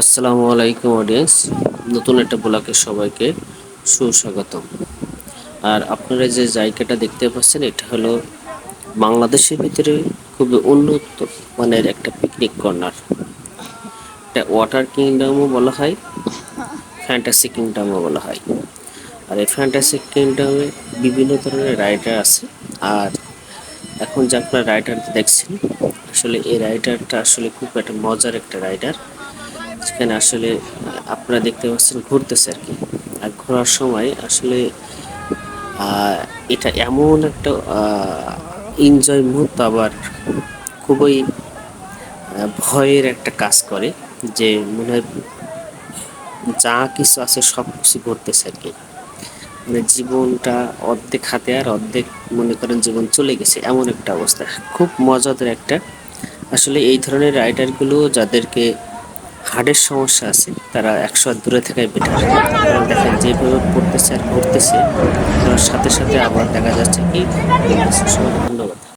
আসসালামু আলাইকুম অডিয়েন্স, নতুন একটা ব্লগে সবাইকে সুস্বাগতম। আর আপনারা যে জায়গাটা দেখতে পাচ্ছেন এটা হলো বাংলাদেশের ভিতরে খুবই উন্নত মানের একটা পিকনিক কর্নার। এটা ওয়াটার কিংডমও বলা হয়, ফ্যান্টাসি কিংডমও বলা হয়। আর এই ফ্যান্টাসি কিংডমে বিভিন্ন ধরনের রাইডার আছে। আর এখন যে আপনার রাইডার দেখছেন, আসলে এই রাইডারটা আসলে খুব একটা মজার একটা রাইডার, যেখানে আসলে আপনারা দেখতে পাচ্ছেন ঘুরতেছে আর কি। আর ঘোরার সময় আসলে এটা এমন একটা এনজয় মুহূর্ত, আবার খুবই ভয়ের একটা কাজ করে, যে মনে হয় যা কিছু আছে সব কিছু ঘটতেছে আর কি। মানে জীবনটা অর্ধেক হাতে আর অর্ধেক মনে করেন জীবন চলে গেছে, এমন একটা অবস্থা। খুব মজাদার একটা। আসলে এই ধরনের রাইডারগুলো যাদেরকে হার্টের সমস্যা আছে তারা 100 হাত দূরে থাকাই বেটার। কারণ দেখেন যেভাবে পড়তেছে আর ঘুরতেছে, সাথে সাথে আবার দেখা যাচ্ছে কি, সবাই ধন্যবাদ।